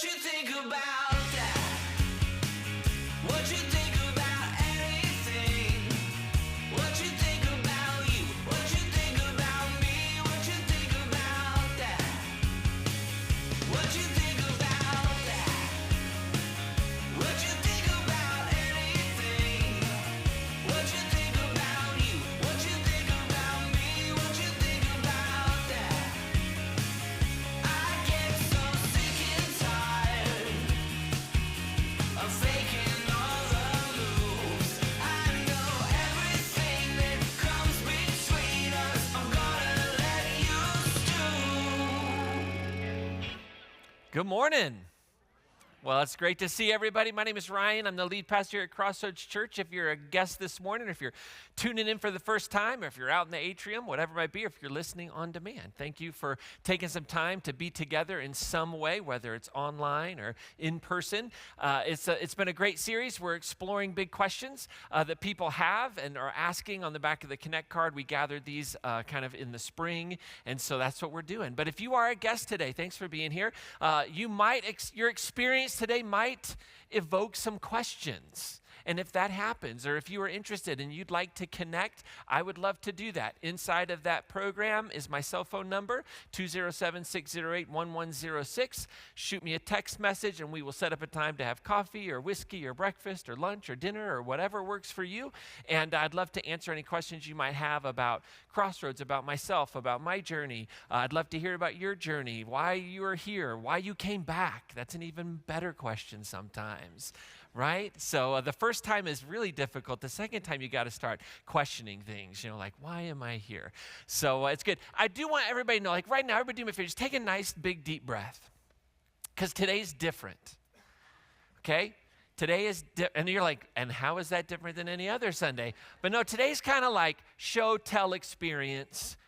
What you think about that? What you think about anything? What you think about you? What you think about me? What you think about that? What you think about that? What you think about anything? What you think about you? What you think about me? What you think about that? I get so sick and tired of faking all the moves. I know everything that comes between us. I'm gonna let you stew. Good morning. Well, it's great to see everybody. My name is Ryan. I'm the lead pastor here at Crossroads Church. If you're a guest this morning, if you're tuning in for the first time, or if you're out in the atrium, whatever it might be, or if you're listening on demand, thank you for taking some time to be together in some way, whether it's online or in person. It's been a great series. We're exploring big questions that people have and are asking on the back of the Connect card. We gathered these kind of in the spring, and so that's what we're doing. But if you are a guest today, thanks for being here. Your experience today might evoke some questions. And if that happens, or if you are interested and you'd like to connect, I would love to do that. Inside of that program is my cell phone number, 207-608-1106. Shoot me a text message and we will set up a time to have coffee or whiskey or breakfast or lunch or dinner or whatever works for you. And I'd love to answer any questions you might have about Crossroads, about myself, about my journey. I'd love to hear about your journey, why you are here, why you came back. That's an even better question sometimes, right? So the first time is really difficult. The second time you got to start questioning things, like, why am I here? So it's good. I do want everybody to know, like right now, everybody do me a favor, just take a nice big deep breath, because today's different, okay? Today is, and you're like, and how is that different than any other Sunday? But no, today's kind of like show, tell experience,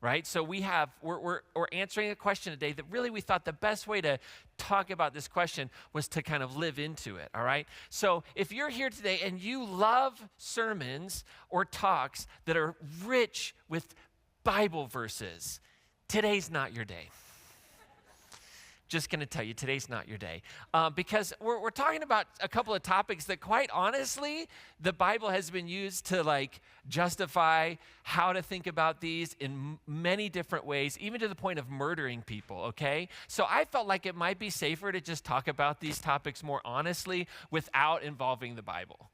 right? So we're answering a question today that really we thought the best way to talk about this question was to kind of live into it, all right? So if you're here today and you love sermons or talks that are rich with Bible verses, today's not your day. Just going to tell you, today's not your day. Because we're talking about a couple of topics that, quite honestly, the Bible has been used to justify how to think about these in many different ways, even to the point of murdering people, okay? So I felt like it might be safer to just talk about these topics more honestly without involving the Bible.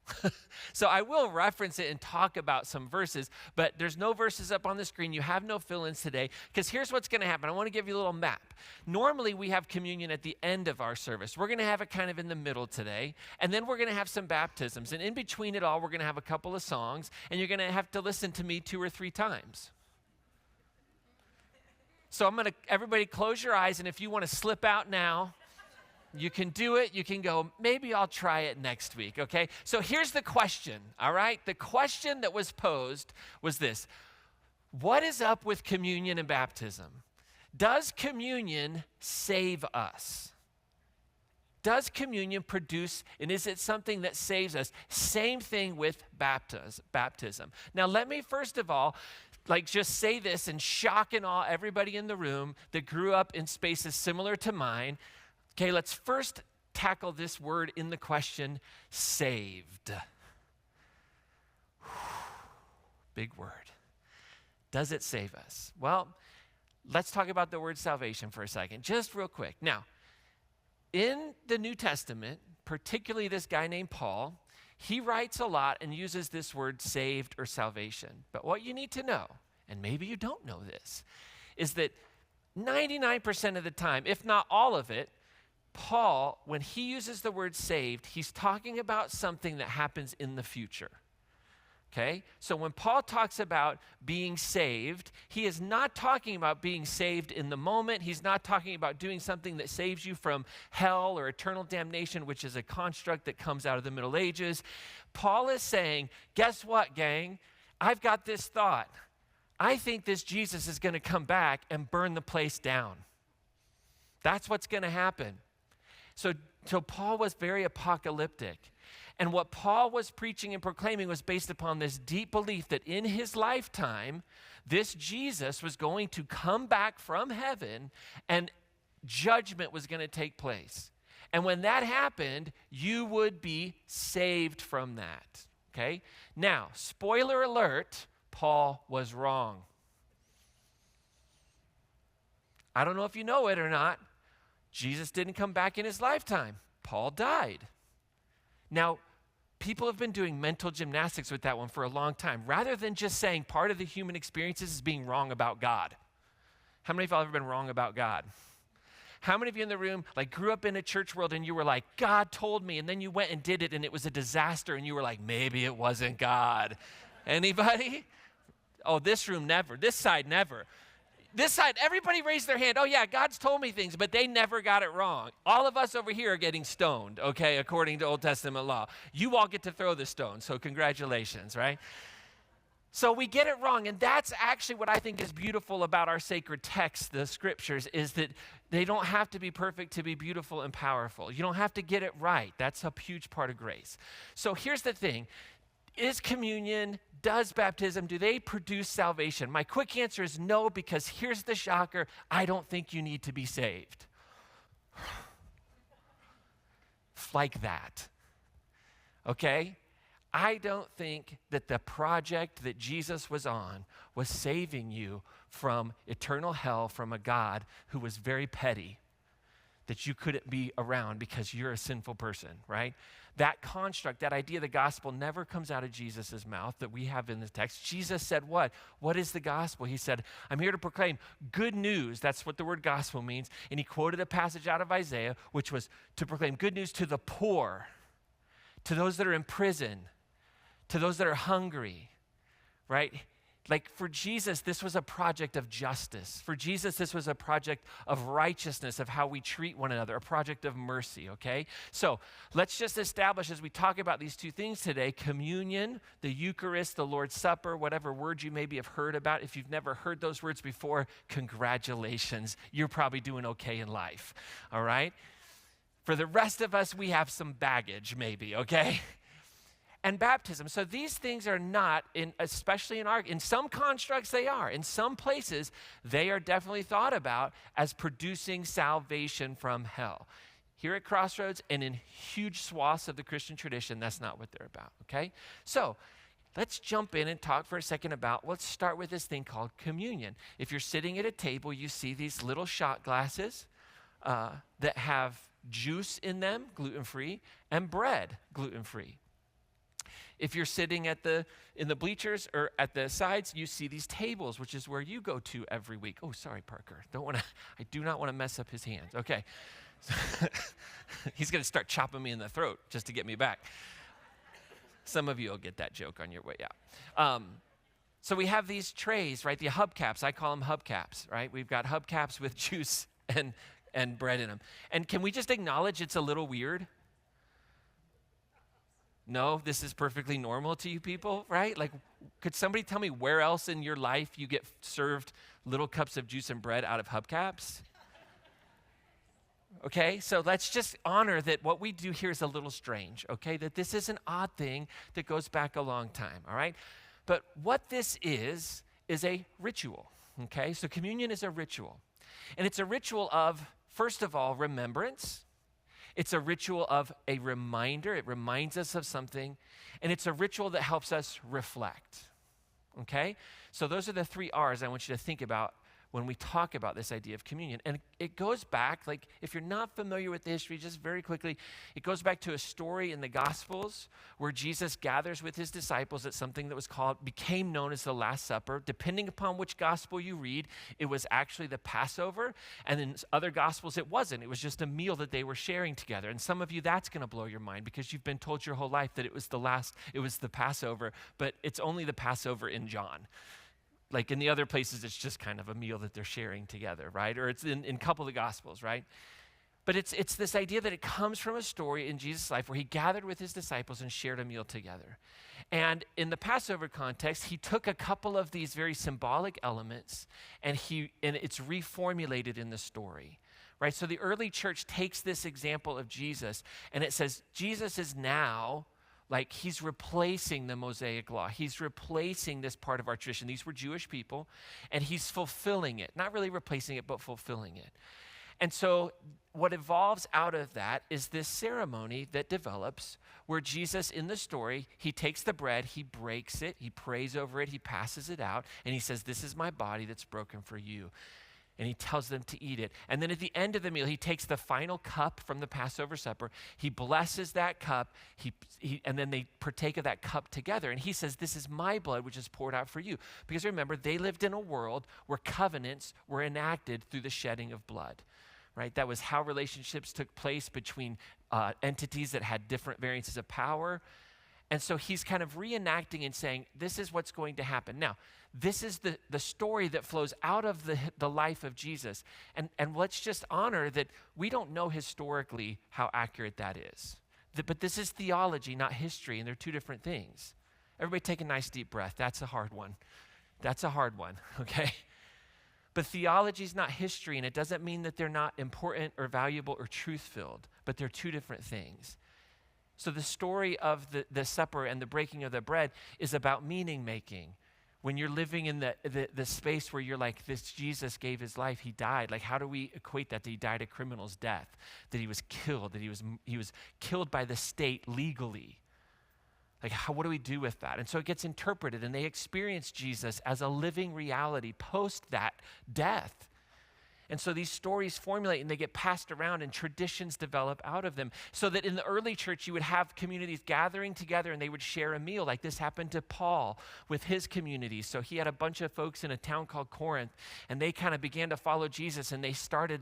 So I will reference it and talk about some verses, but there's no verses up on the screen. You have no fill-ins today, because here's what's going to happen. I want to give you a little map. Normally, we have communion at the end of our service. We're going to have it kind of in the middle today, and then we're going to have some baptisms. And in between it all, we're going to have a couple of songs, and you're going to have to listen to me 2 or 3 times. So everybody close your eyes, and if you want to slip out now, you can do it. You can go, maybe I'll try it next week, okay? So here's the question, all right? The question that was posed was this: what is up with communion and baptism? Does communion save us? Does communion produce, and is it something that saves us? Same thing with baptism. Now, let me first of all, just say this and shock and awe everybody in the room that grew up in spaces similar to mine. Okay, let's first tackle this word in the question, saved. Big word. Does it save us? Well, let's talk about the word salvation for a second, just real quick. Now, in the New Testament, particularly this guy named Paul, he writes a lot and uses this word saved or salvation. But what you need to know, and maybe you don't know this, is that 99% of the time, if not all of it, Paul, when he uses the word saved, he's talking about something that happens in the future. Okay? So when Paul talks about being saved, he is not talking about being saved in the moment. He's not talking about doing something that saves you from hell or eternal damnation, which is a construct that comes out of the Middle Ages. Paul is saying, guess what, gang? I've got this thought. I think this Jesus is going to come back and burn the place down. That's what's going to happen. So Paul was very apocalyptic. And what Paul was preaching and proclaiming was based upon this deep belief that in his lifetime, this Jesus was going to come back from heaven and judgment was going to take place. And when that happened, you would be saved from that, okay? Now, spoiler alert, Paul was wrong. I don't know if you know it or not. Jesus didn't come back in his lifetime. Paul died. Now, people have been doing mental gymnastics with that one for a long time. Rather than just saying part of the human experience is being wrong about God. How many of y'all have ever been wrong about God? How many of you in the room grew up in a church world and you were like, God told me, and then you went and did it and it was a disaster and you were like, maybe it wasn't God? Anybody? Oh, this room never. This side never. This side, everybody raised their hand. Oh yeah, God's told me things, but they never got it wrong. All of us over here are getting stoned, okay, according to Old Testament law. You all get to throw the stone, so congratulations, right? So we get it wrong, and that's actually what I think is beautiful about our sacred texts, the scriptures, is that they don't have to be perfect to be beautiful and powerful. You don't have to get it right. That's a huge part of grace. So here's the thing. Is communion, does baptism, do they produce salvation? My quick answer is no, because here's the shocker. I don't think you need to be saved. Like that. Okay? I don't think that the project that Jesus was on was saving you from eternal hell from a God who was very petty, that you couldn't be around because you're a sinful person, right? That construct, that idea of the gospel never comes out of Jesus' mouth that we have in the text. Jesus said what? What is the gospel? He said, I'm here to proclaim good news. That's what the word gospel means. And he quoted a passage out of Isaiah, which was to proclaim good news to the poor, to those that are in prison, to those that are hungry, right? Like for Jesus, this was a project of justice. For Jesus, this was a project of righteousness, of how we treat one another, a project of mercy, okay? So let's just establish as we talk about these two things today, communion, the Eucharist, the Lord's Supper, whatever words you maybe have heard about. If you've never heard those words before, congratulations. You're probably doing okay in life, all right? For the rest of us, we have some baggage maybe, okay? And baptism. So these things are not, especially in some constructs they are. In some places, they are definitely thought about as producing salvation from hell. Here at Crossroads and in huge swaths of the Christian tradition, that's not what they're about, okay? So let's jump in and talk for a second about, let's start with this thing called communion. If you're sitting at a table, you see these little shot glasses that have juice in them, gluten-free, and bread, gluten-free. If you're sitting in the bleachers or at the sides, you see these tables, which is where you go to every week. Oh, sorry, Parker. I do not want to mess up his hands. Okay. He's going to start chopping me in the throat just to get me back. Some of you will get that joke on your way out. So we have these trays, right? The hubcaps. I call them hubcaps, right? We've got hubcaps with juice and bread in them. And can we just acknowledge it's a little weird? No, this is perfectly normal to you people, right? Like, could somebody tell me where else in your life you get served little cups of juice and bread out of hubcaps? Okay, so let's just honor that what we do here is a little strange, okay? That this is an odd thing that goes back a long time, all right? But what this is a ritual, okay? So communion is a ritual. And it's a ritual of, first of all, remembrance. It's a ritual of a reminder. It reminds us of something. And it's a ritual that helps us reflect. Okay? So those are the 3 R's I want you to think about when we talk about this idea of communion. And it goes back, like if you're not familiar with the history, just very quickly, it goes back to a story in the Gospels where Jesus gathers with his disciples at something that became known as the Last Supper. Depending upon which gospel you read, it was actually the Passover. And in other gospels, it wasn't. It was just a meal that they were sharing together. And some of you, that's going to blow your mind because you've been told your whole life that it was the Passover, but it's only the Passover in John. Like in the other places, it's just kind of a meal that they're sharing together, right? Or it's in a couple of the Gospels, right? But it's this idea that it comes from a story in Jesus' life where he gathered with his disciples and shared a meal together. And in the Passover context, he took a couple of these very symbolic elements and it's reformulated in the story, right? So the early church takes this example of Jesus and it says, Jesus is now like he's replacing the Mosaic law. He's replacing this part of our tradition. These were Jewish people, and he's fulfilling it. Not really replacing it, but fulfilling it. And so what evolves out of that is this ceremony that develops where Jesus, in the story, he takes the bread, he breaks it, he prays over it, he passes it out, and he says, "This is my body that's broken for you." And he tells them to eat it. And then at the end of the meal, he takes the final cup from the Passover supper, he blesses that cup, and then they partake of that cup together. And he says, "This is my blood, which is poured out for you." Because remember, they lived in a world where covenants were enacted through the shedding of blood. Right? That was how relationships took place between entities that had different variances of power. And so he's kind of reenacting and saying, this is what's going to happen. Now, this is the story that flows out of the life of Jesus. And let's just honor that we don't know historically how accurate that is. But this is theology, not history, and they're two different things. Everybody take a nice deep breath. That's a hard one. That's a hard one, okay? But theology is not history, and it doesn't mean that they're not important or valuable or truth-filled, but they're two different things. So the story of the supper and the breaking of the bread is about meaning-making. When you're living in the space where you're like, this Jesus gave his life, he died. Like, how do we equate that he died a criminal's death, that he was killed, that he was killed by the state legally? Like, what do we do with that? And so it gets interpreted, and they experience Jesus as a living reality post that death. And so these stories formulate, and they get passed around, and traditions develop out of them. So that in the early church, you would have communities gathering together, and they would share a meal. Like this happened to Paul with his community. So he had a bunch of folks in a town called Corinth, and they kind of began to follow Jesus, and they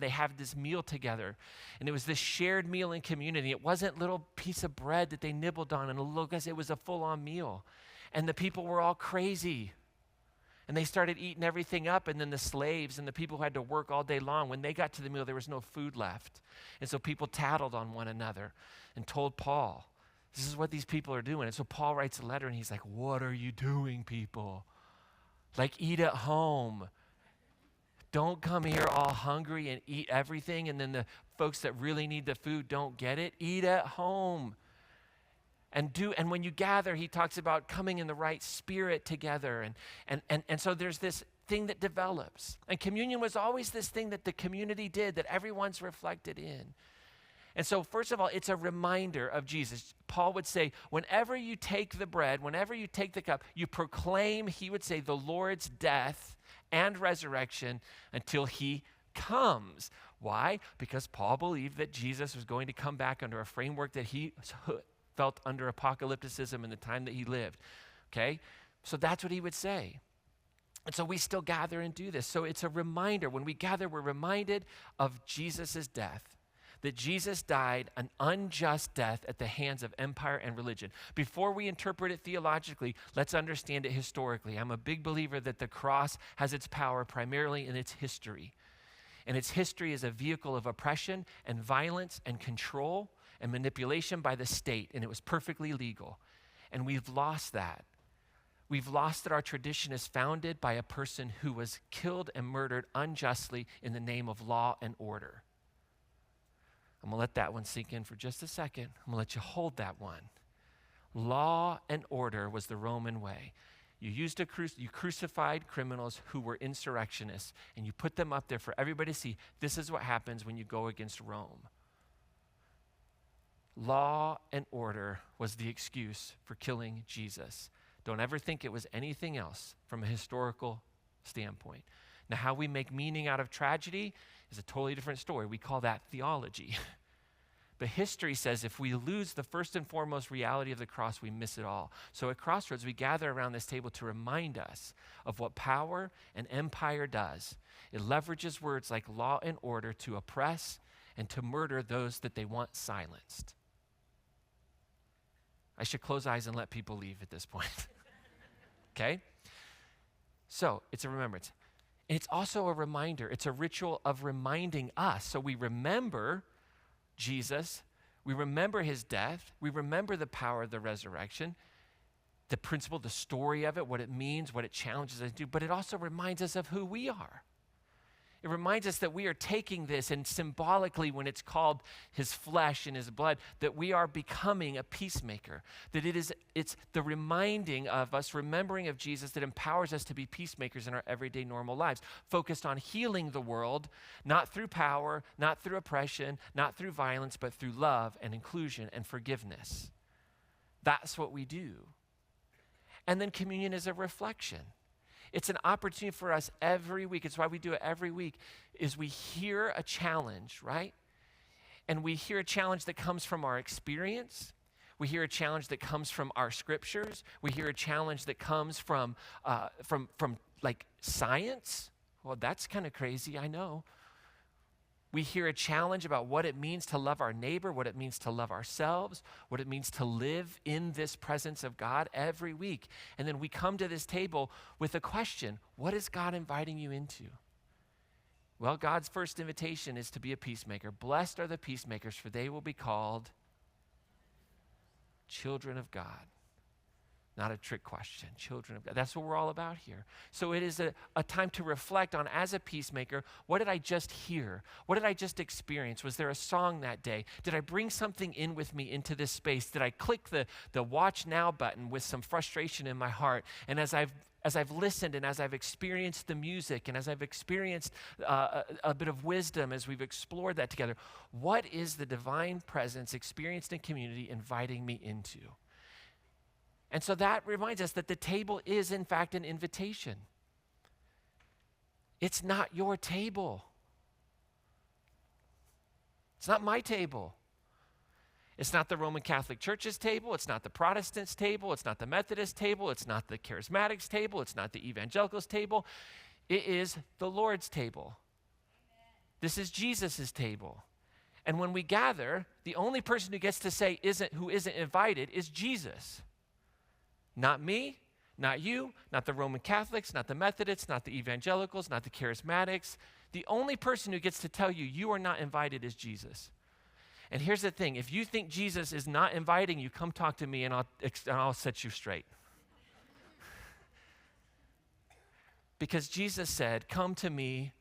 had this meal together. And it was this shared meal in community. It wasn't a little piece of bread that they nibbled on and a little, it was a full-on meal. And the people were all crazy. And they started eating everything up, and then the slaves and the people who had to work all day long, when they got to the meal, there was no food left. And so people tattled on one another and told Paul, this is what these people are doing. And so Paul writes a letter, and he's like, what are you doing, people? Like, eat at home. Don't come here all hungry and eat everything, and then the folks that really need the food don't get it. Eat at home. And when you gather, he talks about coming in the right spirit together. And so there's this thing that develops. And communion was always this thing that the community did, that everyone's reflected in. And so first of all, it's a reminder of Jesus. Paul would say, whenever you take the bread, whenever you take the cup, you proclaim, he would say, the Lord's death and resurrection until he comes. Why? Because Paul believed that Jesus was going to come back under a framework that he felt under apocalypticism in the time that he lived, okay? So that's what he would say. And so we still gather and do this. So it's a reminder. When we gather, we're reminded of Jesus' death, that Jesus died an unjust death at the hands of empire and religion. Before we interpret it theologically, let's understand it historically. I'm a big believer that the cross has its power primarily in its history. And its history is a vehicle of oppression and violence and control and manipulation by the state, and it was perfectly legal. And we've lost that. We've lost that our tradition is founded by a person who was killed and murdered unjustly in the name of law and order. I'm going to let that one sink in for just a second. I'm going to let you hold that one. Law and order was the Roman way. You crucified criminals who were insurrectionists, and you put them up there for everybody to see. This is what happens when you go against Rome. Law and order was the excuse for killing Jesus. Don't ever think it was anything else from a historical standpoint. Now, how we make meaning out of tragedy is a totally different story. We call that theology. But history says if we lose the first and foremost reality of the cross, we miss it all. So at Crossroads, we gather around this table to remind us of what power and empire does. It leverages words like law and order to oppress and to murder those that they want silenced. I should close eyes and let people leave at this point. Okay? So it's a remembrance. And it's also a reminder. It's a ritual of reminding us. So we remember Jesus. We remember his death. We remember the power of the resurrection, the principle, the story of it, what it means, what it challenges us to do. But it also reminds us of who we are. It reminds us that we are taking this, and symbolically, when it's called his flesh and his blood, that we are becoming a peacemaker. That it's the reminding of us, remembering of Jesus, that empowers us to be peacemakers in our everyday normal lives, focused on healing the world, not through power, not through oppression, not through violence, but through love and inclusion and forgiveness. That's what we do. And then communion is a reflection. It's an opportunity for us every week. It's why we do it every week, is we hear a challenge, right? And we hear a challenge that comes from our experience. We hear a challenge that comes from our scriptures. We hear a challenge that comes from like science. Well, that's kind of crazy, I know. We hear a challenge about what it means to love our neighbor, what it means to love ourselves, what it means to live in this presence of God every week. And then we come to this table with a question: what is God inviting you into? Well, God's first invitation is to be a peacemaker. Blessed are the peacemakers, for they will be called children of God. Not a trick question. Children of God. That's what we're all about here. So it is a time to reflect on, as a peacemaker, what did I just hear? What did I just experience? Was there a song that day? Did I bring something in with me into this space? Did I click the watch now button with some frustration in my heart? And as I've listened, and as I've experienced the music, and as I've experienced a bit of wisdom as we've explored that together, what is the divine presence experienced in community inviting me into? And so that reminds us that the table is, in fact, an invitation. It's not your table. It's not my table. It's not the Roman Catholic Church's table. It's not the Protestants' table. It's not the Methodist table. It's not the Charismatics' table. It's not the Evangelicals' table. It is the Lord's table. This is Jesus' table. And when we gather, the only person who gets to say who isn't invited is Jesus. Not me, not you, not the Roman Catholics, not the Methodists, not the Evangelicals, not the Charismatics. The only person who gets to tell you you are not invited is Jesus. And here's the thing: if you think Jesus is not inviting you, come talk to me and I'll set you straight. Because Jesus said, "Come to me,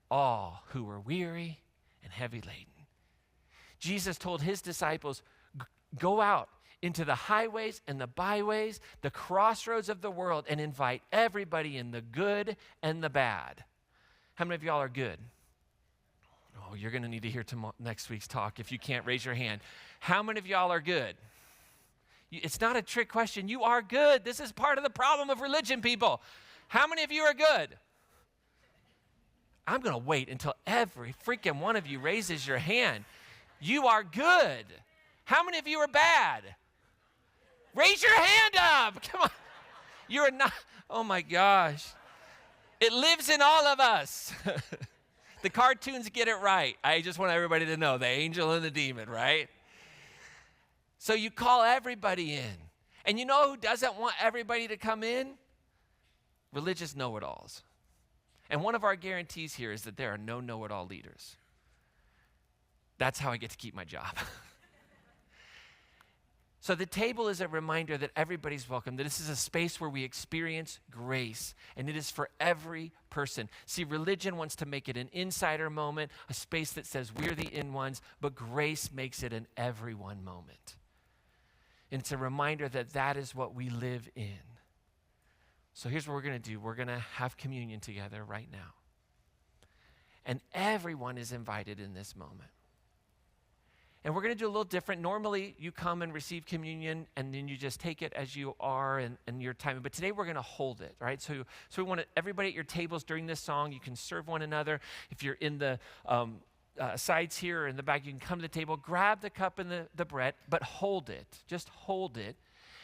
all who are weary and heavy laden." Jesus told his disciples, "Go out into the highways and the byways, the crossroads of the world, and invite everybody in, the good and the bad." How many of y'all are good? Oh, you're going to need to hear next week's talk if you can't raise your hand. How many of y'all are good? It's not a trick question. You are good. This is part of the problem of religion, people. How many of you are good? I'm going to wait until every freaking one of you raises your hand. You are good. How many of you are bad? Raise your hand up. Come on. You're not. Oh my gosh. It lives in all of us. The cartoons get it right. I just want everybody to know, the angel and the demon, right? So you call everybody in. And you know who doesn't want everybody to come in? Religious know-it-alls. And one of our guarantees here is that there are no know-it-all leaders. That's how I get to keep my job. So the table is a reminder that everybody's welcome, that this is a space where we experience grace, and it is for every person. See, religion wants to make it an insider moment, a space that says we're the in ones, but grace makes it an everyone moment. And it's a reminder that that is what we live in. So here's what we're going to do. We're going to have communion together right now. And everyone is invited in this moment. And we're going to do a little different. Normally, you come and receive communion, and then you just take it as you are and your time. But today, we're going to hold it, right? So we want everybody at your tables during this song. You can serve one another. If you're in the sides here or in the back, you can come to the table, grab the cup and the bread, but hold it. Just hold it.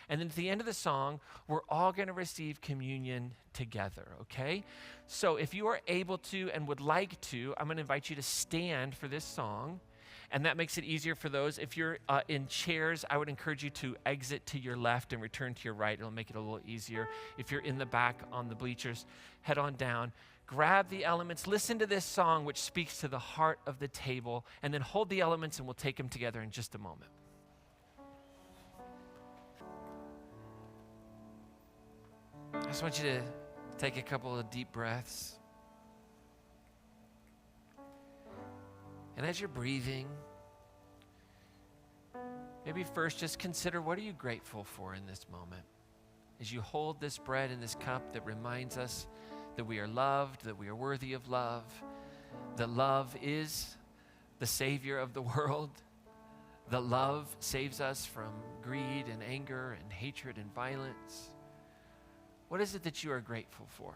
And then at the end of the song, we're all going to receive communion together, okay? So if you are able to and would like to, I'm going to invite you to stand for this song. And that makes it easier for those. If you're in chairs, I would encourage you to exit to your left and return to your right. It'll make it a little easier. If you're in the back on the bleachers, head on down. Grab the elements. Listen to this song, which speaks to the heart of the table. And then hold the elements, and we'll take them together in just a moment. I just want you to take a couple of deep breaths. And as you're breathing, maybe first just consider, what are you grateful for in this moment? As you hold this bread and this cup that reminds us that we are loved, that we are worthy of love, that love is the Savior of the world, that love saves us from greed and anger and hatred and violence. What is it that you are grateful for?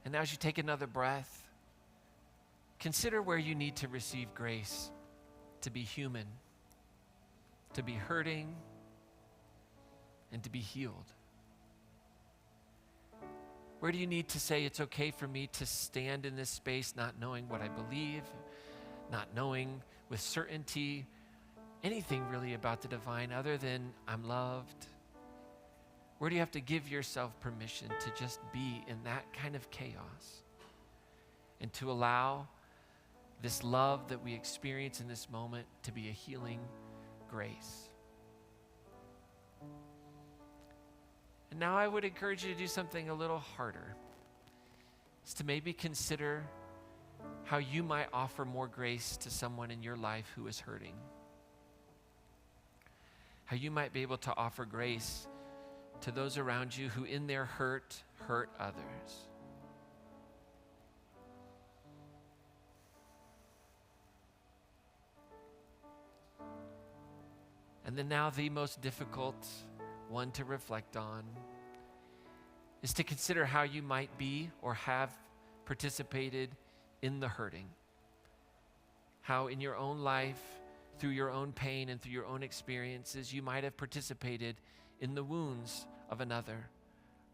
And now as you take another breath, consider where you need to receive grace to be human, to be hurting, and to be healed. Where do you need to say, it's okay for me to stand in this space not knowing what I believe, not knowing with certainty anything really about the divine other than I'm loved? Where do you have to give yourself permission to just be in that kind of chaos and to allow this love that we experience in this moment to be a healing grace? And now I would encourage you to do something a little harder. It's to maybe consider how you might offer more grace to someone in your life who is hurting. How you might be able to offer grace to those around you who in their hurt others. And then now the most difficult one to reflect on is to consider how you might be or have participated in the hurting. How in your own life, through your own pain and through your own experiences, you might have participated in the wounds of another,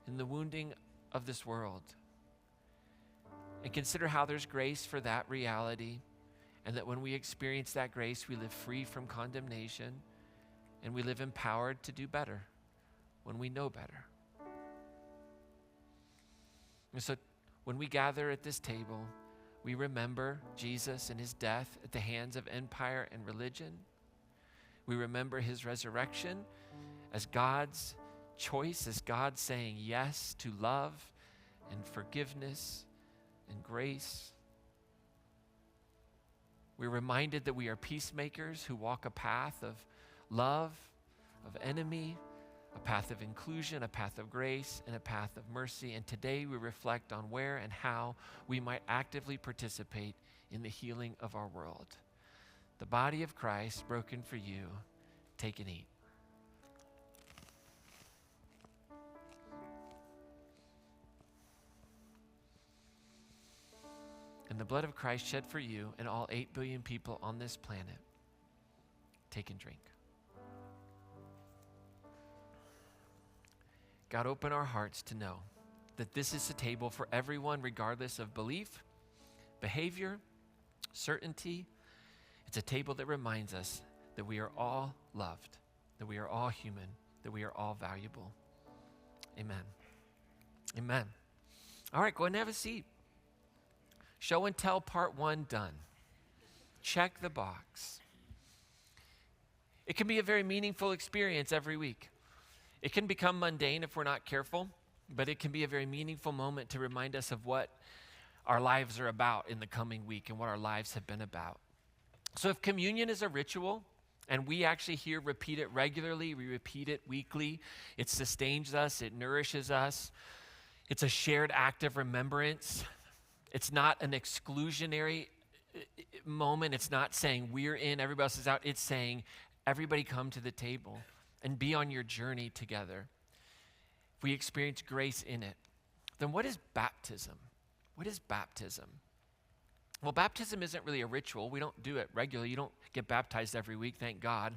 in the wounding of this world. And consider how there's grace for that reality, and that when we experience that grace, we live free from condemnation, and we live empowered to do better when we know better. And so when we gather at this table, we remember Jesus and his death at the hands of empire and religion. We remember his resurrection as God's choice, as God saying yes to love and forgiveness and grace. We're reminded that we are peacemakers who walk a path of love, of enemy, a path of inclusion, a path of grace, and a path of mercy. And today we reflect on where and how we might actively participate in the healing of our world. The body of Christ broken for you. Take and eat. And the blood of Christ shed for you and all 8 billion people on this planet. Take and drink. God, open our hearts to know that this is a table for everyone, regardless of belief, behavior, certainty. It's a table that reminds us that we are all loved, that we are all human, that we are all valuable. Amen. Amen. All right, go ahead and have a seat. Show and tell part 1 done. Check the box. It can be a very meaningful experience every week. It can become mundane if we're not careful, but it can be a very meaningful moment to remind us of what our lives are about in the coming week and what our lives have been about. So if communion is a ritual, and we actually here repeat it regularly, we repeat it weekly, it sustains us, it nourishes us, it's a shared act of remembrance. It's not an exclusionary moment. It's not saying we're in, everybody else is out. It's saying everybody come to the table and be on your journey together. If we experience grace in it, then what is baptism? What is baptism? Well, baptism isn't really a ritual. We don't do it regularly. You don't get baptized every week, thank God.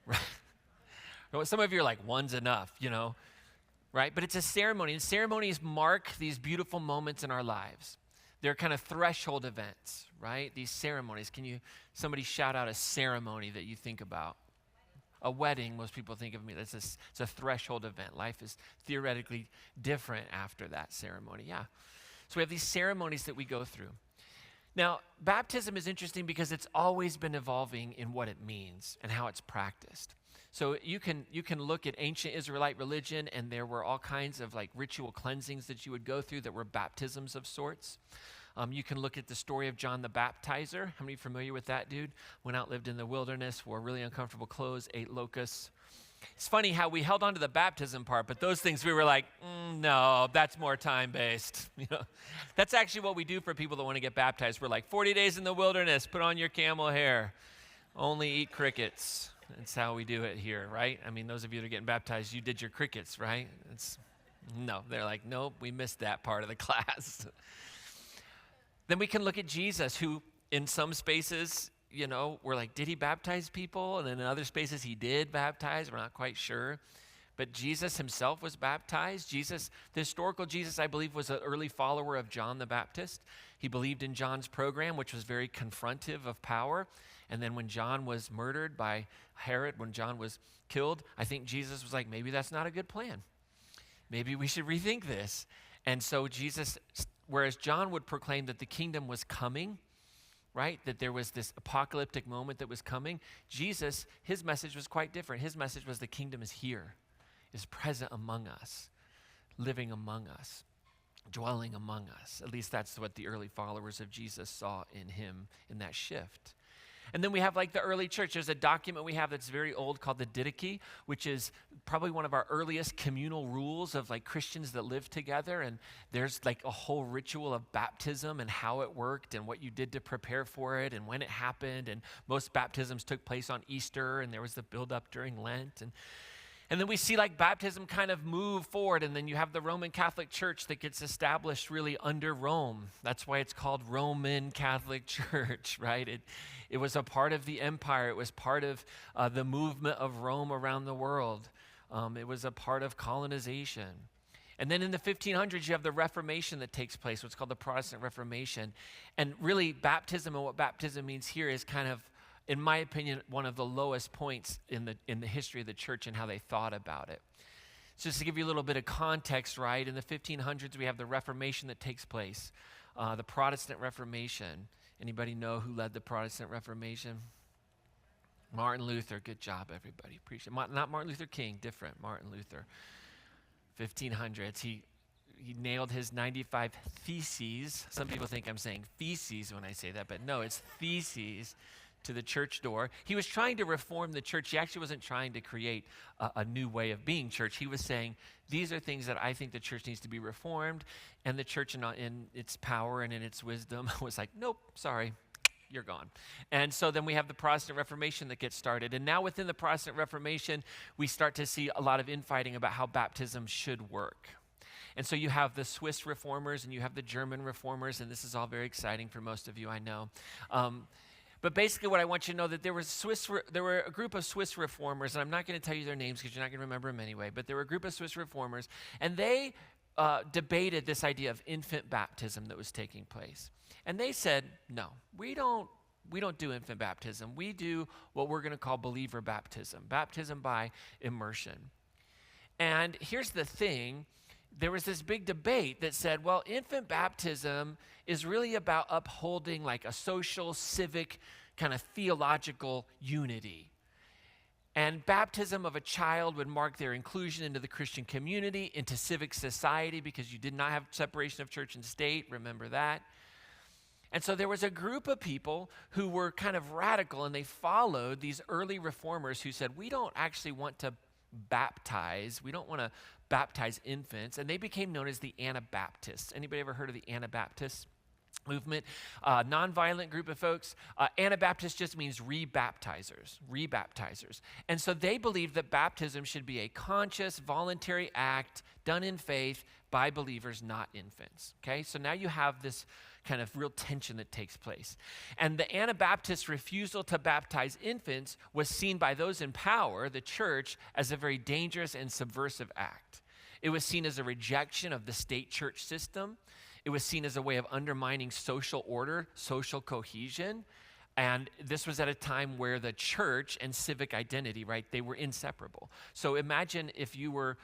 Right? Some of you are like, one's enough, right? But it's a ceremony, and ceremonies mark these beautiful moments in our lives. They're kind of threshold events, right? These ceremonies. Somebody shout out a ceremony that you think about? A wedding, most people think of me, it's a threshold event. Life is theoretically different after that ceremony, yeah. So we have these ceremonies that we go through. Now, baptism is interesting because it's always been evolving in what it means and how it's practiced. So you can look at ancient Israelite religion, and there were all kinds of like ritual cleansings that you would go through that were baptisms of sorts. You can look at the story of John the Baptizer. How many are familiar with that dude? Went out, lived in the wilderness, wore really uncomfortable clothes, ate locusts. It's funny how we held on to the baptism part, but those things we were like, no, that's more time-based. That's actually what we do for people that want to get baptized. We're like, 40 days in the wilderness, put on your camel hair, only eat crickets. That's how we do it here, right? I mean, those of you that are getting baptized, you did your crickets, right? No, they're like, nope, we missed that part of the class. Then we can look at Jesus, who in some spaces, we're like, did he baptize people? And then in other spaces, he did baptize. We're not quite sure. But Jesus himself was baptized. The historical Jesus, I believe, was an early follower of John the Baptist. He believed in John's program, which was very confrontive of power. And then when John was murdered by Herod, when John was killed, I think Jesus was like, maybe that's not a good plan. Maybe we should rethink this. And so Jesus, whereas John would proclaim that the kingdom was coming, right? That there was this apocalyptic moment that was coming. Jesus, his message was quite different. His message was the kingdom is here, is present among us, living among us, dwelling among us. At least that's what the early followers of Jesus saw in him in that shift. And then we have like the early church. There's a document we have that's very old called the Didache, which is probably one of our earliest communal rules of like Christians that live together. And there's like a whole ritual of baptism and how it worked and what you did to prepare for it and when it happened. And most baptisms took place on Easter, and there was the buildup during Lent. And then we see like baptism kind of move forward, and then you have the Roman Catholic Church that gets established really under Rome. That's why it's called Roman Catholic Church, right? It was a part of the empire. It was part of the movement of Rome around the world. It was a part of colonization. And then in the 1500s, you have the Reformation that takes place, what's called the Protestant Reformation. And really, baptism and what baptism means here is kind of, in my opinion, one of the lowest points in the history of the church and how they thought about it. So just to give you a little bit of context, right? In the 1500s, we have the Reformation that takes place, the Protestant Reformation. Anybody know who led the Protestant Reformation? Martin Luther. Good job, everybody. Appreciate it. Not Martin Luther King, different. Martin Luther. 1500s. He nailed his 95 theses. Some people think I'm saying feces when I say that, but no, it's theses to the church door. He was trying to reform the church. He actually wasn't trying to create a new way of being church. He was saying, these are things that I think the church needs to be reformed. And the church in its power and in its wisdom was like, nope, sorry, you're gone. And so then we have the Protestant Reformation that gets started. And now within the Protestant Reformation, we start to see a lot of infighting about how baptism should work. And so you have the Swiss reformers and you have the German reformers, and this is all very exciting for most of you, I know. But basically what I want you to know that there were a group of Swiss reformers, and I'm not going to tell you their names because you're not going to remember them anyway, but there were a group of Swiss reformers, and they debated this idea of infant baptism that was taking place. And they said, no, we don't do infant baptism. We do what we're going to call believer baptism by immersion. And here's the thing. There was this big debate that said, well, infant baptism is really about upholding like a social, civic, kind of theological unity. And baptism of a child would mark their inclusion into the Christian community, into civic society, because you did not have separation of church and state, remember that. And so there was a group of people who were kind of radical, and they followed these early reformers who said, we don't actually want to baptize, we don't want to baptize infants, and they became known as the Anabaptists. Anybody ever heard of the Anabaptists movement? Nonviolent group of folks. Anabaptist just means rebaptizers. And so they believed that baptism should be a conscious, voluntary act done in faith by believers, not infants. Okay, so now you have this kind of real tension that takes place. And the Anabaptist refusal to baptize infants was seen by those in power, the church, as a very dangerous and subversive act. It was seen as a rejection of the state church system. It was seen as a way of undermining social order, social cohesion. And this was at a time where the church and civic identity, right, they were inseparable. So imagine if you were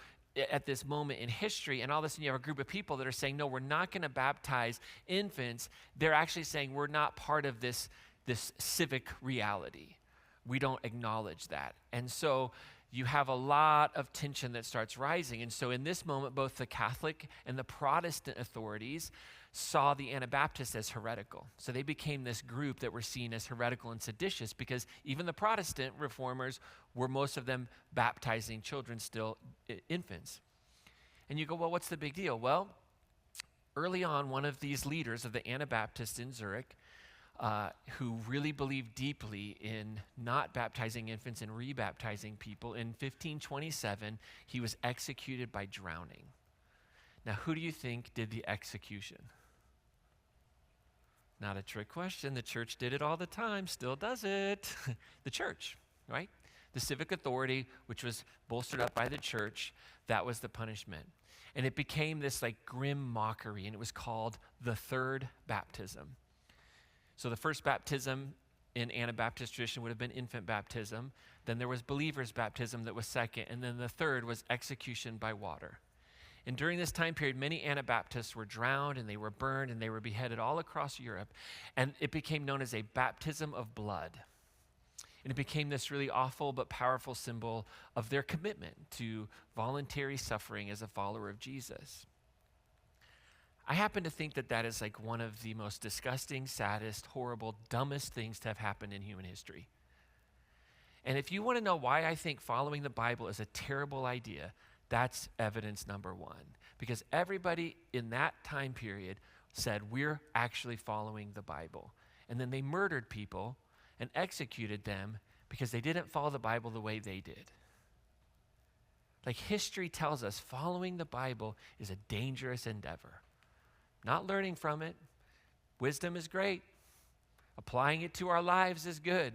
at this moment in history, and all of a sudden you have a group of people that are saying, no, we're not going to baptize infants. They're actually saying we're not part of this civic reality. We don't acknowledge that. And so you have a lot of tension that starts rising. And so in this moment, both the Catholic and the Protestant authorities saw the Anabaptists as heretical. So they became this group that were seen as heretical and seditious, because even the Protestant reformers were, most of them, baptizing children, still infants. And you go, well, what's the big deal? Well, early on, one of these leaders of the Anabaptists in Zurich, who really believed deeply in not baptizing infants and rebaptizing people, in 1527, he was executed by drowning. Now, who do you think did the execution? Not a trick question. The church did it all the time, still does it. The church, right? The civic authority, which was bolstered up by the church, that was the punishment. And it became this like grim mockery, and it was called the third baptism. So the first baptism in Anabaptist tradition would have been infant baptism. Then there was believer's baptism that was second. And then the third was execution by water. And during this time period, many Anabaptists were drowned, and they were burned, and they were beheaded all across Europe. And it became known as a baptism of blood. And it became this really awful but powerful symbol of their commitment to voluntary suffering as a follower of Jesus. I happen to think that that is like one of the most disgusting, saddest, horrible, dumbest things to have happened in human history. And if you want to know why I think following the Bible is a terrible idea, that's evidence number one. Because everybody in that time period said, we're actually following the Bible. And then they murdered people and executed them because they didn't follow the Bible the way they did. Like, history tells us following the Bible is a dangerous endeavor. Not learning from it. Wisdom is great. Applying it to our lives is good.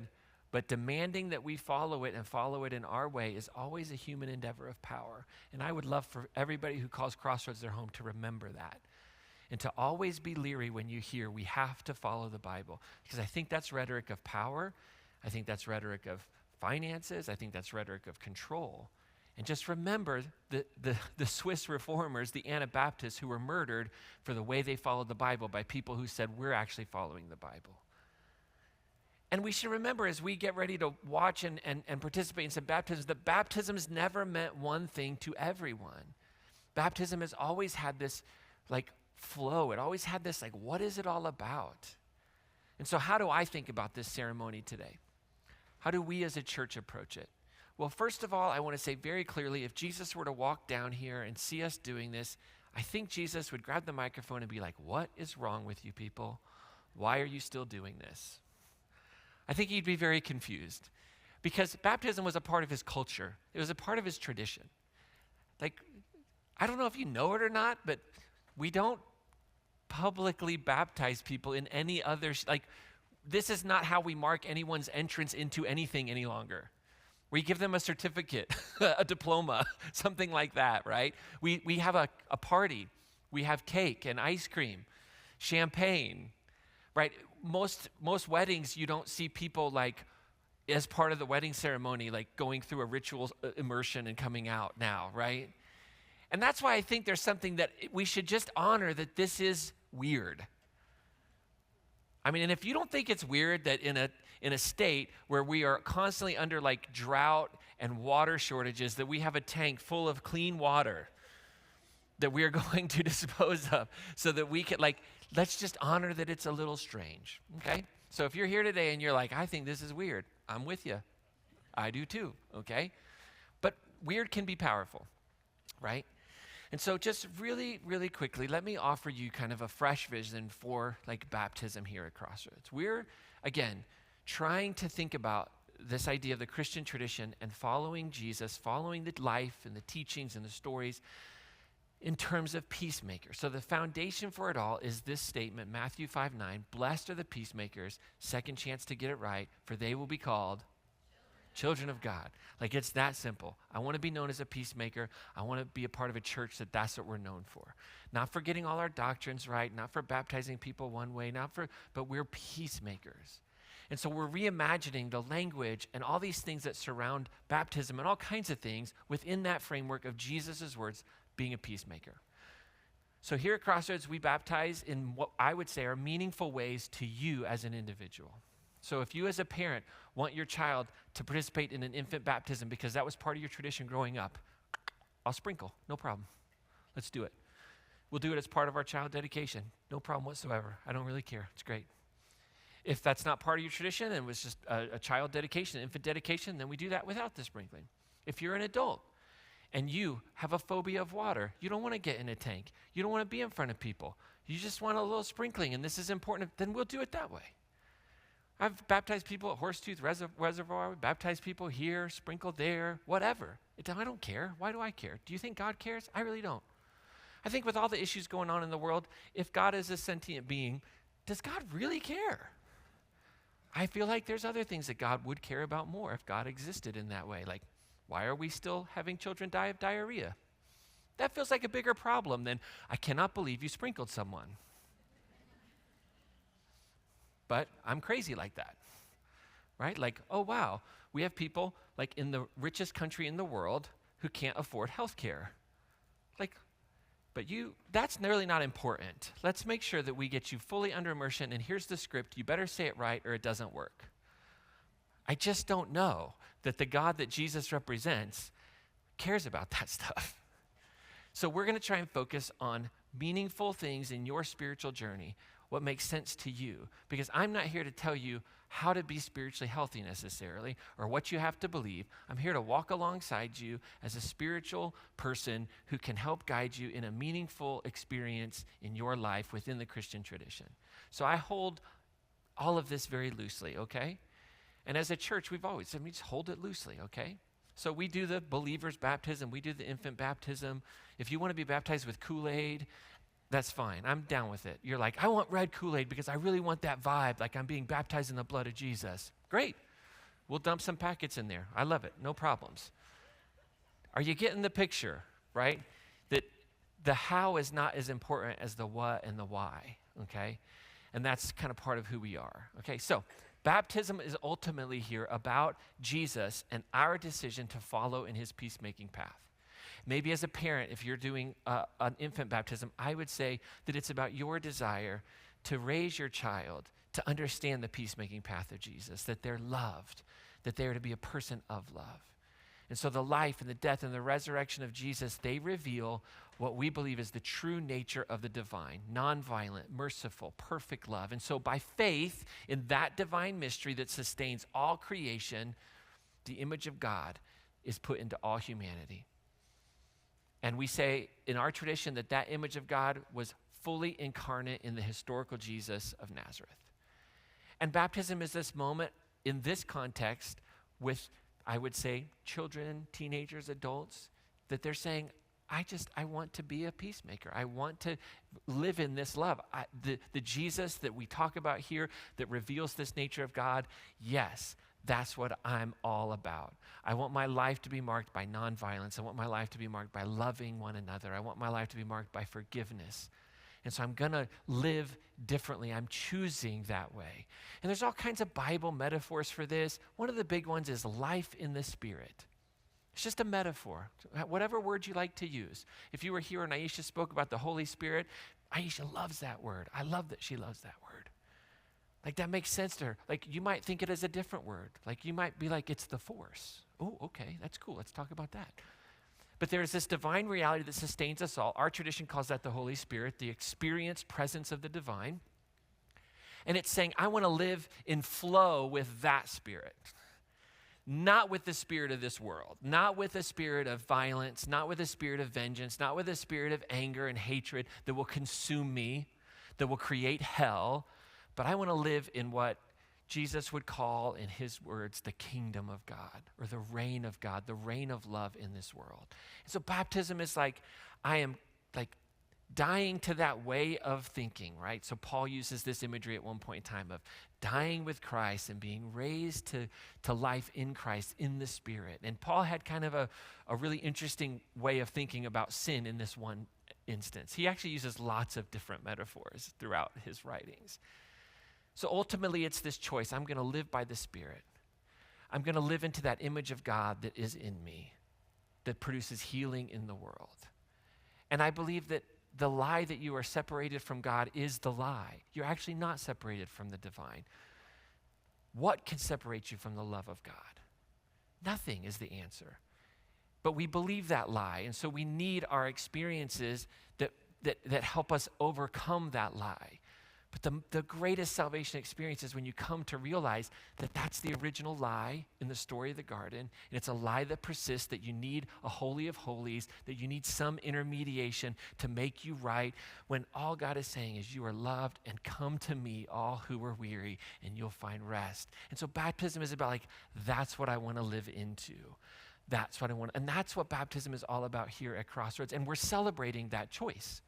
But demanding that we follow it and follow it in our way is always a human endeavor of power. And I would love for everybody who calls Crossroads their home to remember that. And to always be leery when you hear we have to follow the Bible. Because I think that's rhetoric of power. I think that's rhetoric of finances. I think that's rhetoric of control. And just remember the Swiss reformers, the Anabaptists, who were murdered for the way they followed the Bible by people who said, we're actually following the Bible. And we should remember, as we get ready to watch and participate in some baptisms, that baptisms never meant one thing to everyone. Baptism has always had this like flow. It always had this like, what is it all about? And so how do I think about this ceremony today? How do we as a church approach it? Well, first of all, I want to say very clearly, if Jesus were to walk down here and see us doing this, I think Jesus would grab the microphone and be like, what is wrong with you people? Why are you still doing this? I think he'd be very confused, because baptism was a part of his culture. It was a part of his tradition. Like, I don't know if you know it or not, but we don't publicly baptize people in any other, this is not how we mark anyone's entrance into anything any longer. We give them a certificate, a diploma, something like that, right? We have a party. We have cake and ice cream, champagne, right? Most weddings, you don't see people like, as part of the wedding ceremony, like going through a ritual immersion and coming out now, right? And that's why I think there's something that we should just honor, that this is weird. I mean, and if you don't think it's weird that in a state where we are constantly under like drought and water shortages, that we have a tank full of clean water that we are going to dispose of, so that we can let's just honor that it's a little strange, okay? So if you're here today and you're like, I think this is weird, I'm with you. I do too, okay? But weird can be powerful, right? And so just really, really quickly, let me offer you kind of a fresh vision for like baptism here at Crossroads. We're, again, trying to think about this idea of the Christian tradition and following Jesus, following the life and the teachings and the stories in terms of peacemakers. So the foundation for it all is this statement, Matthew 5:9, blessed are the peacemakers, second chance to get it right, for they will be called children of God. Like, it's that simple. I want to be known as a peacemaker. I want to be a part of a church that's what we're known for. Not for getting all our doctrines right, not for baptizing people one way, but we're peacemakers. And so we're reimagining the language and all these things that surround baptism and all kinds of things within that framework of Jesus' words, being a peacemaker. So here at Crossroads, we baptize in what I would say are meaningful ways to you as an individual. So if you as a parent want your child to participate in an infant baptism because that was part of your tradition growing up, I'll sprinkle, no problem. Let's do it. We'll do it as part of our child dedication. No problem whatsoever. I don't really care. It's great. If that's not part of your tradition and it was just a child dedication, infant dedication, then we do that without the sprinkling. If you're an adult and you have a phobia of water, you don't want to get in a tank, you don't want to be in front of people, you just want a little sprinkling and this is important, then we'll do it that way. I've baptized people at Horsetooth Reservoir, baptized people here, sprinkled there, whatever. I don't care. Why do I care? Do you think God cares? I really don't. I think with all the issues going on in the world, if God is a sentient being, does God really care? I feel like there's other things that God would care about more if God existed in that way. Like, why are we still having children die of diarrhea? That feels like a bigger problem than, I cannot believe you sprinkled someone. But I'm crazy like that, right? Like, oh, wow, we have people like in the richest country in the world who can't afford health care. Like, but that's really not important. Let's make sure that we get you fully under immersion, and here's the script. You better say it right or it doesn't work. I just don't know that the God that Jesus represents cares about that stuff. So we're going to try and focus on meaningful things in your spiritual journey, what makes sense to you, because I'm not here to tell you how to be spiritually healthy necessarily or what you have to believe. I'm here to walk alongside you as a spiritual person who can help guide you in a meaningful experience in your life within the Christian tradition. So I hold all of this very loosely, okay? And as a church, we just hold it loosely, okay? So we do the believer's baptism, we do the infant baptism. If you want to be baptized with Kool-Aid, that's fine. I'm down with it. You're like, I want red Kool-Aid because I really want that vibe, like I'm being baptized in the blood of Jesus. Great. We'll dump some packets in there. I love it. No problems. Are you getting the picture, right? That the how is not as important as the what and the why, okay? And that's kind of part of who we are, okay? So baptism is ultimately here about Jesus and our decision to follow in his peacemaking path. Maybe as a parent, if you're doing an infant baptism, I would say that it's about your desire to raise your child to understand the peacemaking path of Jesus, that they're loved, that they're to be a person of love. And so the life and the death and the resurrection of Jesus, they reveal what we believe is the true nature of the divine, nonviolent, merciful, perfect love. And so by faith in that divine mystery that sustains all creation, the image of God is put into all humanity. And we say in our tradition that that image of God was fully incarnate in the historical Jesus of Nazareth. And baptism is this moment in this context with, I would say, children, teenagers, adults, that they're saying, I want to be a peacemaker. I want to live in this love. The Jesus that we talk about here that reveals this nature of God, yes, that's what I'm all about. I want my life to be marked by nonviolence. I want my life to be marked by loving one another. I want my life to be marked by forgiveness. And so I'm going to live differently. I'm choosing that way. And there's all kinds of Bible metaphors for this. One of the big ones is life in the Spirit. It's just a metaphor, whatever word you like to use. If you were here and Aisha spoke about the Holy Spirit, Aisha loves that word. I love that she loves that word. Like that makes sense to her. Like you might think it as a different word. Like you might be like, it's the force. Oh, okay, that's cool. Let's talk about that. But there's this divine reality that sustains us all. Our tradition calls that the Holy Spirit, the experienced presence of the divine. And it's saying, I want to live in flow with that spirit. Not with the spirit of this world, not with a spirit of violence, not with a spirit of vengeance, not with a spirit of anger and hatred that will consume me, that will create hell. But I want to live in what Jesus would call, in his words, the kingdom of God, or the reign of God, the reign of love in this world. And so baptism is like, I am like dying to that way of thinking, right? So Paul uses this imagery at one point in time of dying with Christ and being raised to life in Christ in the Spirit. And Paul had kind of a really interesting way of thinking about sin in this one instance. He actually uses lots of different metaphors throughout his writings. So ultimately, it's this choice. I'm going to live by the Spirit. I'm going to live into that image of God that is in me, that produces healing in the world. And I believe that the lie that you are separated from God is the lie. You're actually not separated from the divine. What can separate you from the love of God? Nothing is the answer. But we believe that lie, and so we need our experiences that help us overcome that lie. But the greatest salvation experience is when you come to realize that that's the original lie in the story of the garden, and it's a lie that persists, that you need a holy of holies, that you need some intermediation to make you right, when all God is saying is you are loved, and come to me, all who are weary, and you'll find rest. And so baptism is about that's what I want to live into. That's what I want. And that's what baptism is all about here at Crossroads. And we're celebrating that choice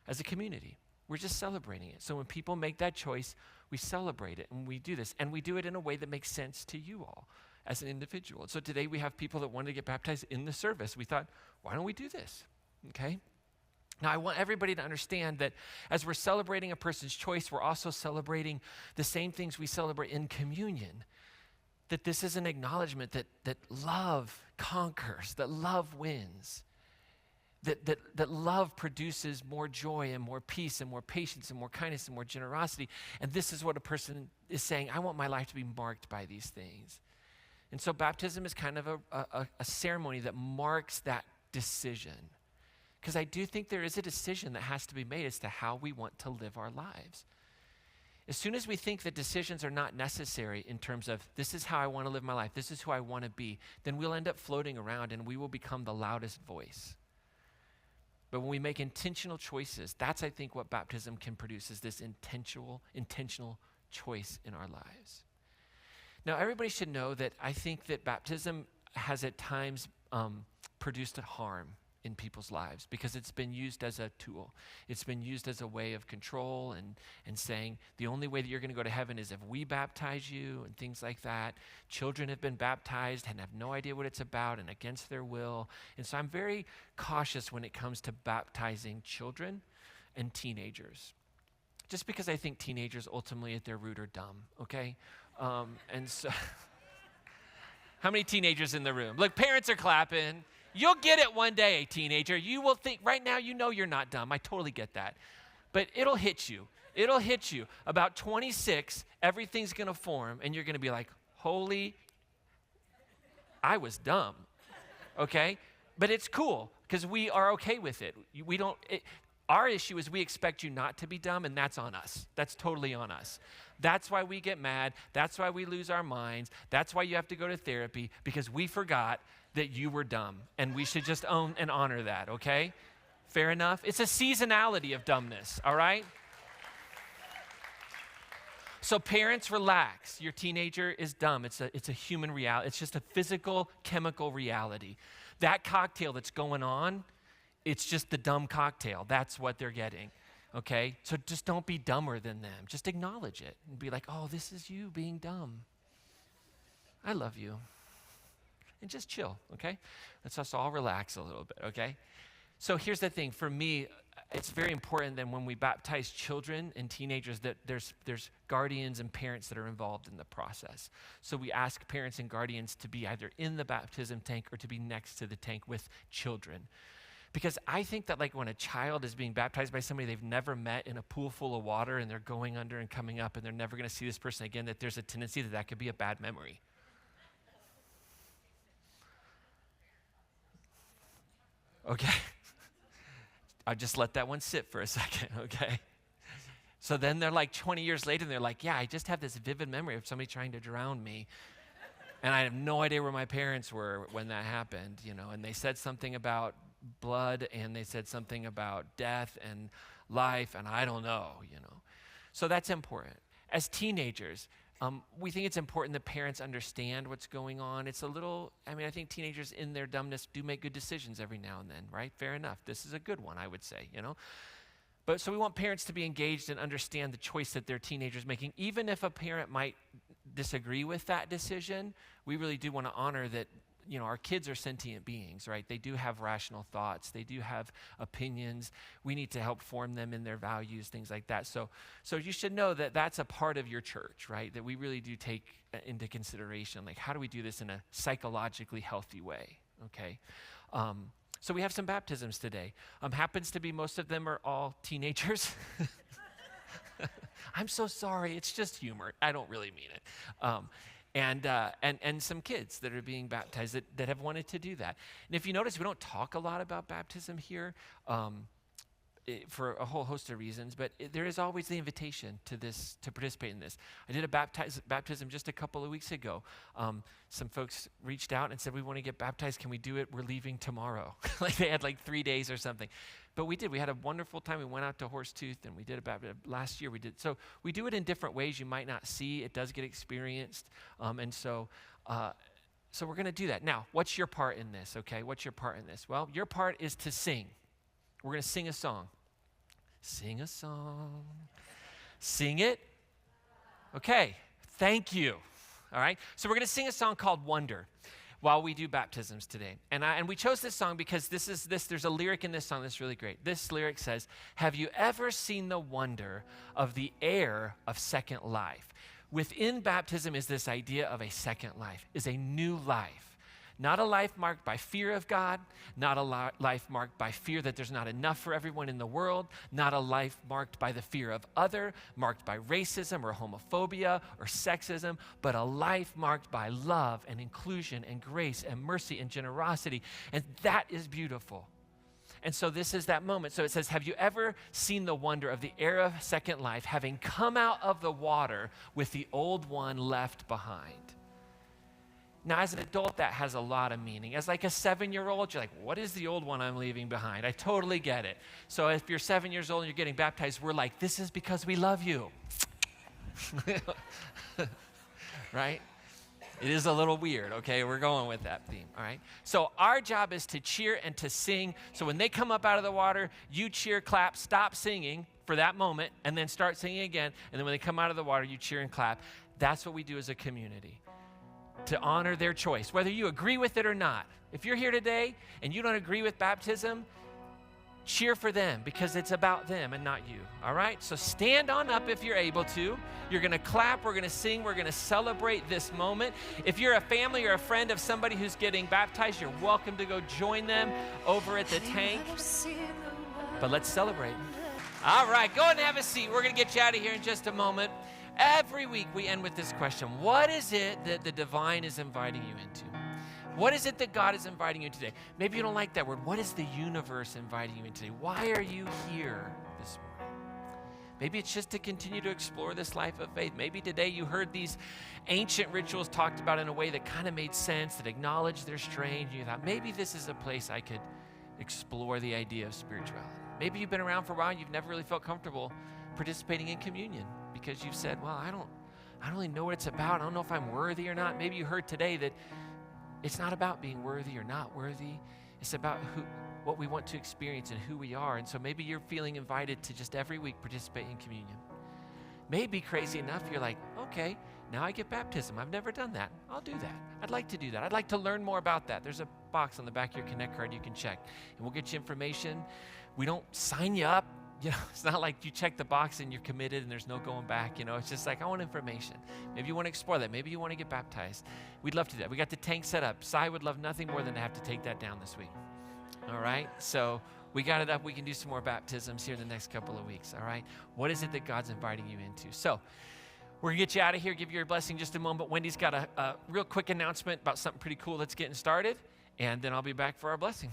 as a community. We're just celebrating it. So when people make that choice, we celebrate it, and we do this. And we do it in a way that makes sense to you all as an individual. So today we have people that want to get baptized in the service. We thought, why don't we do this? Okay? Now, I want everybody to understand that as we're celebrating a person's choice, we're also celebrating the same things we celebrate in communion. That this is an acknowledgement that love conquers, that love wins. That love produces more joy and more peace and more patience and more kindness and more generosity. And this is what a person is saying, I want my life to be marked by these things. And so baptism is kind of a ceremony that marks that decision. Because I do think there is a decision that has to be made as to how we want to live our lives. As soon as we think that decisions are not necessary in terms of this is how I want to live my life, this is who I want to be, then we'll end up floating around and we will become the loudest voice. But when we make intentional choices, that's, I think, what baptism can produce, is this intentional choice in our lives. Now, everybody should know that I think that baptism has at times produced a harm in people's lives because it's been used as a tool. It's been used as a way of control and saying the only way that you're going to go to heaven is if we baptize you and things like that. Children have been baptized and have no idea what it's about and against their will. And so I'm very cautious when it comes to baptizing children and teenagers. Just because I think teenagers ultimately at their root are dumb, okay? And so, how many teenagers in the room? Look, parents are clapping. You'll get it one day, teenager. You will think, right now you know you're not dumb. I totally get that. But it'll hit you. It'll hit you. About 26, everything's going to form, and you're going to be like, holy, I was dumb. Okay? But it's cool, because we are okay with it. Our issue is we expect you not to be dumb, and that's on us. That's totally on us. That's why we get mad. That's why we lose our minds. That's why you have to go to therapy, because we forgot that you were dumb, and we should just own and honor that, okay? Fair enough? It's a seasonality of dumbness, all right? So parents, relax. Your teenager is dumb. It's a human reality. It's just a physical, chemical reality. That cocktail that's going on, it's just the dumb cocktail. That's what they're getting, okay? So just don't be dumber than them. Just acknowledge it and be like, oh, this is you being dumb. I love you. And just chill, okay? Let's us all relax a little bit, okay? So here's the thing. For me, it's very important that when we baptize children and teenagers that there's guardians and parents that are involved in the process. So we ask parents and guardians to be either in the baptism tank or to be next to the tank with children. Because I think that when a child is being baptized by somebody they've never met in a pool full of water and they're going under and coming up and they're never going to see this person again, that there's a tendency that could be a bad memory. Okay, I'll just let that one sit for a second, okay? So then they're 20 years later, and they're like, yeah, I just have this vivid memory of somebody trying to drown me. And I have no idea where my parents were when that happened, and they said something about blood, and they said something about death and life, and I don't know, So that's important. As teenagers, we think it's important that parents understand what's going on. It's I think teenagers in their dumbness do make good decisions every now and then, right? Fair enough. This is a good one, I would say, But so we want parents to be engaged and understand the choice that their teenager's making. Even if a parent might disagree with that decision, we really do want to honor that, our kids are sentient beings, right? They do have rational thoughts. They do have opinions. We need to help form them in their values, things like that. So you should know that that's a part of your church, right? That we really do take into consideration, how do we do this in a psychologically healthy way, okay? So we have some baptisms today. Happens to be most of them are all teenagers. I'm so sorry. It's just humor. I don't really mean it. And some kids that are being baptized that have wanted to do that. And if you notice, we don't talk a lot about baptism here. For a whole host of reasons, but there is always the invitation to this, to participate in this. I did a baptism just a couple of weeks ago. Some folks reached out and said, we want to get baptized. Can we do it? We're leaving tomorrow. Like they had like 3 days or something. But we did. We had a wonderful time. We went out to Horsetooth and we did a baptism. Last year we did. So we do it in different ways you might not see. It does get experienced. So we're going to do that. Now, what's your part in this, okay? What's your part in this? Well, your part is to sing. We're going to sing a song. Sing a song. Sing it. Okay, thank you. All right, so we're going to sing a song called Wonder while we do baptisms today. And we chose this song because there's a lyric in this song that's really great. This lyric says, have you ever seen the wonder of the air of second life? Within baptism is this idea of a second life, is a new life. Not a life marked by fear of God, not a life marked by fear that there's not enough for everyone in the world, not a life marked by the fear of other, marked by racism or homophobia or sexism, but a life marked by love and inclusion and grace and mercy and generosity. And that is beautiful. And so this is that moment. So it says, have you ever seen the wonder of the air of second life, having come out of the water with the old one left behind? Now, as an adult, that has a lot of meaning. As like a 7-year-old, you're like, what is the old one I'm leaving behind? I totally get it. So if you're 7 years old and you're getting baptized, we're like, this is because we love you. Right? It is a little weird, okay? We're going with that theme, all right? So our job is to cheer and to sing. So when they come up out of the water, you cheer, clap, stop singing for that moment, and then start singing again. And then when they come out of the water, you cheer and clap. That's what we do as a community, to honor their choice, whether you agree with it or not. If you're here today and you don't agree with baptism, cheer for them because it's about them and not you, all right? So stand on up if you're able to. You're going to clap, we're going to sing, we're going to celebrate this moment. If you're a family or a friend of somebody who's getting baptized, you're welcome to go join them over at the tank. But let's celebrate. All right, go ahead and have a seat. We're going to get you out of here in just a moment. Every week we end with this question. What is it that the divine is inviting you into? What is it that God is inviting you today? Maybe you don't like that word. What is the universe inviting you in today? Why are you here this morning? Maybe it's just to continue to explore this life of faith. Maybe today you heard these ancient rituals talked about in a way that kind of made sense, that acknowledged they're strange. And you thought, maybe this is a place I could explore the idea of spirituality. Maybe you've been around for a while and you've never really felt comfortable participating in communion because you've said, well, I don't really know what it's about. I don't know if I'm worthy or not. Maybe you heard today that it's not about being worthy or not worthy. It's about what we want to experience and who we are. And so maybe you're feeling invited to just every week participate in communion. Maybe crazy enough, you're like, okay, now I get baptism. I've never done that. I'll do that. I'd like to do that. I'd like to learn more about that. There's a box on the back of your Connect card you can check, and we'll get you information. We don't sign you up. You know, it's not like you check the box and you're committed and there's no going back. You know, it's just like, I want information. Maybe you want to explore that. Maybe you want to get baptized. We'd love to do that. We got the tank set up. Cy would love nothing more than to have to take that down this week. All right? So we got it up. We can do some more baptisms here in the next couple of weeks. All right? What is it that God's inviting you into? So we're going to get you out of here, give you your blessing in just a moment. Wendy's got a real quick announcement about something pretty cool that's getting started, and then I'll be back for our blessing.